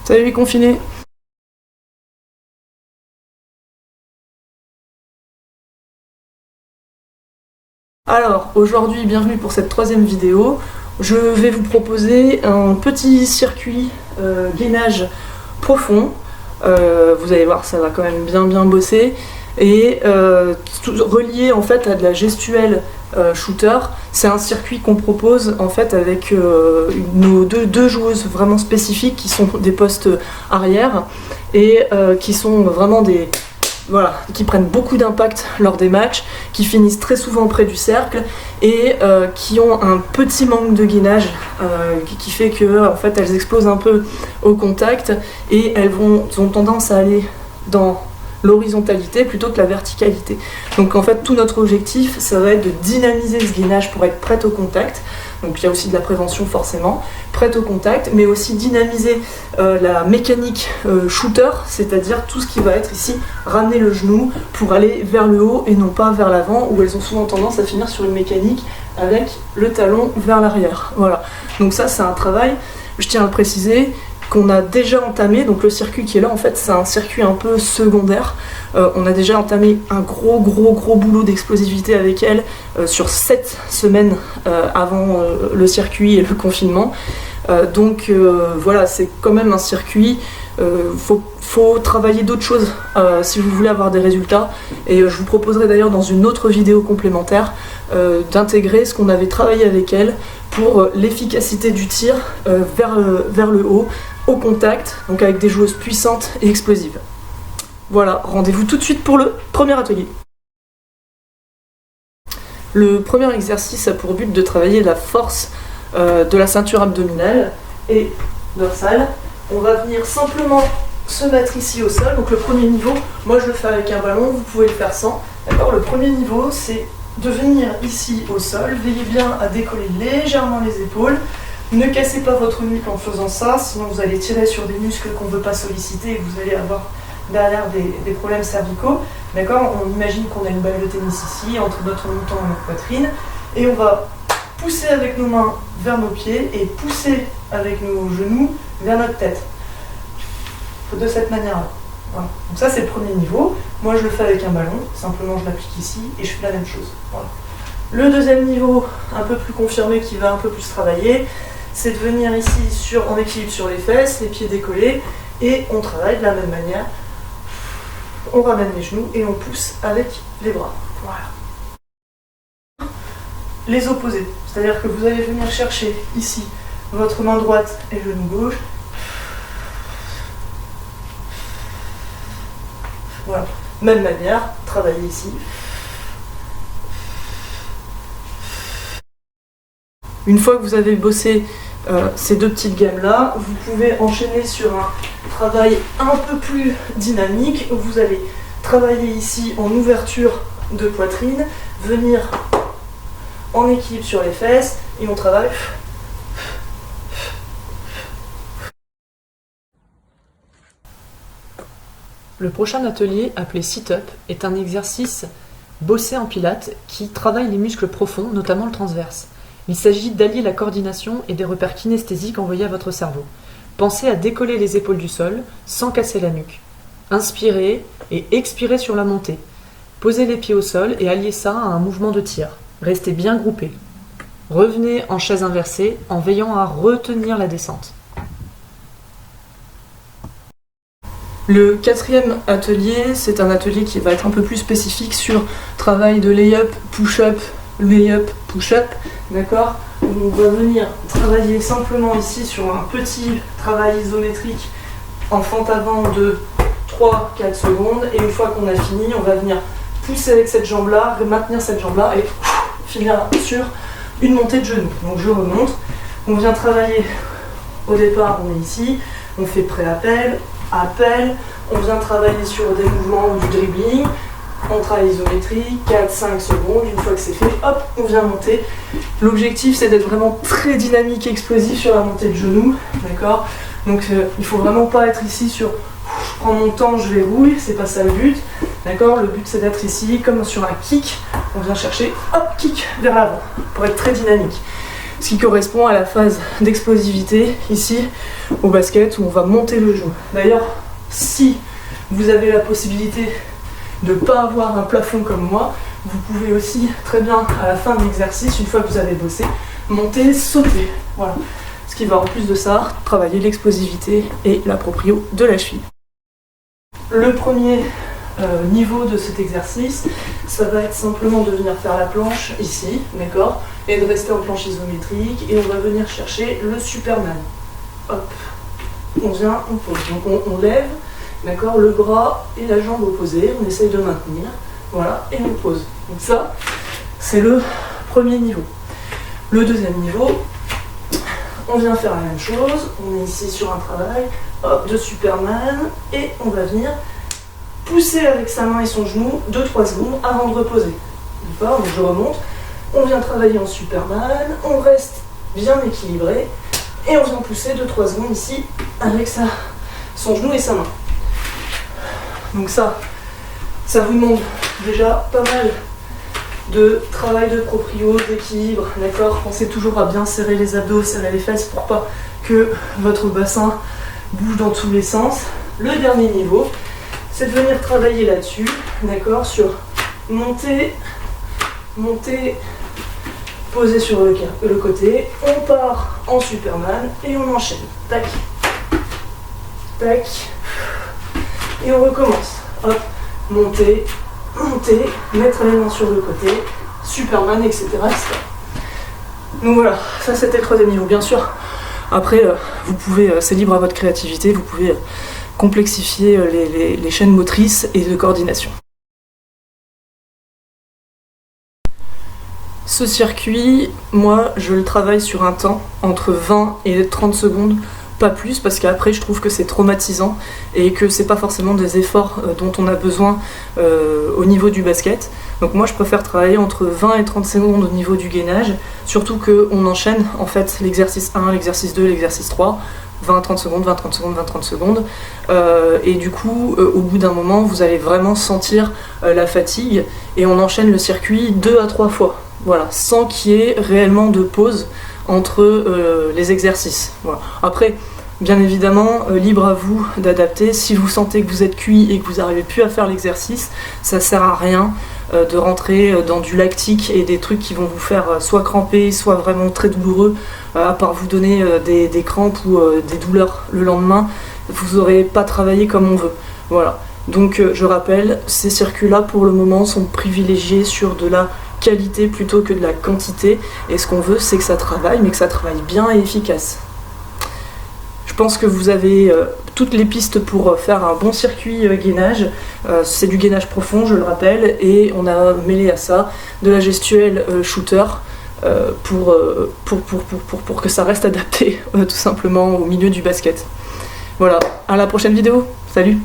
Salut les confinés. Alors, aujourd'hui, bienvenue pour cette troisième vidéo. Je vais vous proposer un petit circuit gainage profond. Vous allez voir, ça va quand même bien bosser. Et relié en fait à de la gestuelle shooter. C'est un circuit qu'on propose en fait avec nos deux joueuses vraiment spécifiques qui sont des postes arrière et qui sont vraiment des... Voilà, qui prennent beaucoup d'impact lors des matchs, qui finissent très souvent près du cercle et qui ont un petit manque de gainage qui fait que en fait, elles explosent un peu au contact et elles ont tendance à aller dans l'horizontalité plutôt que la verticalité. Donc en fait tout notre objectif ça va être de dynamiser ce gainage pour être prête au contact. Donc il y a aussi de la prévention forcément, prête au contact, mais aussi dynamiser la mécanique shooter, c'est-à-dire tout ce qui va être ici, ramener le genou pour aller vers le haut et non pas vers l'avant, où elles ont souvent tendance à finir sur une mécanique avec le talon vers l'arrière. Voilà, donc ça c'est un travail, je tiens à le préciser, qu'on a déjà entamé. Donc le circuit qui est là en fait c'est un circuit un peu secondaire. On a déjà entamé un gros boulot d'explosivité avec elle sur 7 semaines avant le circuit et le confinement. Donc voilà, c'est quand même un circuit, faut travailler d'autres choses si vous voulez avoir des résultats, et je vous proposerai d'ailleurs dans une autre vidéo complémentaire d'intégrer ce qu'on avait travaillé avec elle pour l'efficacité du tir vers le haut, au contact, donc avec des joueuses puissantes et explosives. Voilà, rendez-vous tout de suite pour le premier atelier. Le premier exercice a pour but de travailler la force de la ceinture abdominale et dorsale. On va venir simplement se mettre ici au sol. Donc le premier niveau, moi je le fais avec un ballon, vous pouvez le faire sans. D'accord, le premier niveau c'est de venir ici au sol. Veillez bien à décoller légèrement les épaules. Ne cassez pas votre nuque en faisant ça, sinon vous allez tirer sur des muscles qu'on ne veut pas solliciter et vous allez avoir derrière des problèmes cervicaux. D'accord, on imagine qu'on a une balle de tennis ici, entre notre menton et notre poitrine, et on va pousser avec nos mains vers nos pieds et pousser avec nos genoux vers notre tête. De cette manière-là. Voilà. Donc ça c'est le premier niveau. Moi je le fais avec un ballon, simplement je l'applique ici et je fais la même chose. Voilà. Le deuxième niveau, un peu plus confirmé, qui va un peu plus travailler, c'est de venir ici en équilibre sur les fesses, les pieds décollés, et on travaille de la même manière. On ramène les genoux et on pousse avec les bras. Voilà. Les opposés, c'est-à-dire que vous allez venir chercher ici votre main droite et genou gauche. Voilà, même manière, travaillez ici. Une fois que vous avez bossé ces deux petites gammes-là, vous pouvez enchaîner sur un travail un peu plus dynamique. Vous allez travailler ici en ouverture de poitrine, venir en équilibre sur les fesses, et on travaille. Le prochain atelier, appelé sit-up, est un exercice bossé en pilates qui travaille les muscles profonds, notamment le transverse. Il s'agit d'allier la coordination et des repères kinesthésiques envoyés à votre cerveau. Pensez à décoller les épaules du sol sans casser la nuque. Inspirez et expirez sur la montée. Posez les pieds au sol et alliez ça à un mouvement de tir. Restez bien groupés. Revenez en chaise inversée en veillant à retenir la descente. Le quatrième atelier, c'est un atelier qui va être un peu plus spécifique sur travail de lay-up, push-up, lay-up, push-up, d'accord? On va venir travailler simplement ici sur un petit travail isométrique en fente avant de 3-4 secondes, et une fois qu'on a fini, on va venir pousser avec cette jambe-là, maintenir cette jambe-là et finir sur une montée de genou. Donc je remonte, on vient travailler, au départ on est ici, on fait pré-appel, appel, on vient travailler sur des mouvements du dribbling, on travaille isométrie, 4-5 secondes, une fois que c'est fait, hop, on vient monter. L'objectif c'est d'être vraiment très dynamique et explosif sur la montée de genou, d'accord? Donc il faut vraiment pas être ici sur je prends mon temps, je verrouille, c'est pas ça le but, d'accord? Le but c'est d'être ici comme sur un kick, on vient chercher, hop, kick vers l'avant, pour être très dynamique. ce qui correspond à la phase d'explosivité ici au basket où on va monter le genou. D'ailleurs, si vous avez la possibilité de ne pas avoir un plafond comme moi, vous pouvez aussi très bien à la fin de l'exercice, une fois que vous avez bossé, monter, sauter. Voilà. Ce qui va en plus de ça travailler l'explosivité et la proprio de la cheville. Le premier niveau de cet exercice, ça va être simplement de venir faire la planche ici, d'accord, et de rester en planche isométrique, et on va venir chercher le Superman. Hop, on vient, on pose. Donc on lève, d'accord, le bras et la jambe opposée, on essaye de maintenir, voilà, et on pose. Donc ça, c'est le premier niveau. Le deuxième niveau, on vient faire la même chose, on est ici sur un travail, hop, de Superman, et on va venir pousser avec sa main et son genou 2-3 secondes avant de reposer. D'accord, donc je remonte, on vient travailler en Superman, on reste bien équilibré, et on vient pousser 2-3 secondes ici avec son genou et sa main. Donc ça vous demande déjà pas mal de travail de proprio, d'équilibre, d'accord. Pensez toujours à bien serrer les abdos, serrer les fesses pour pas que votre bassin bouge dans tous les sens. Le dernier niveau, c'est de venir travailler là-dessus, d'accord, sur monter, poser sur le côté, on part en Superman et on enchaîne. Tac, tac, et on recommence. Hop, monter, mettre les mains sur le côté, Superman, etc. Donc voilà, ça c'était le troisième niveau. Bien sûr, après, vous pouvez, c'est libre à votre créativité, vous pouvez complexifier les chaînes motrices et de coordination. Ce circuit, moi, je le travaille sur un temps entre 20 et 30 secondes, pas plus, parce qu'après je trouve que c'est traumatisant et que c'est pas forcément des efforts dont on a besoin au niveau du basket. Donc moi je préfère travailler entre 20 et 30 secondes au niveau du gainage, surtout qu'on enchaîne en fait l'exercice 1, l'exercice 2, l'exercice 3, 20-30 secondes, 20-30 secondes, 20-30 secondes. Et du coup, au bout d'un moment, vous allez vraiment sentir la fatigue et on enchaîne le circuit 2 à 3 fois. Voilà, sans qu'il y ait réellement de pause entre les exercices. Voilà. Après, bien évidemment, libre à vous d'adapter. Si vous sentez que vous êtes cuit et que vous n'arrivez plus à faire l'exercice, ça sert à rien de rentrer dans du lactique et des trucs qui vont vous faire soit cramper, soit vraiment très douloureux, à part vous donner des crampes ou des douleurs le lendemain, vous n'aurez pas travaillé comme on veut. Voilà. Donc je rappelle, ces circuits-là pour le moment sont privilégiés sur de la qualité plutôt que de la quantité, et ce qu'on veut c'est que ça travaille, mais que ça travaille bien et efficace. Je pense que vous avez toutes les pistes pour faire un bon circuit gainage. C'est du gainage profond, je le rappelle, et on a mêlé à ça de la gestuelle shooter pour que ça reste adapté tout simplement au milieu du basket. Voilà, à la prochaine vidéo, salut!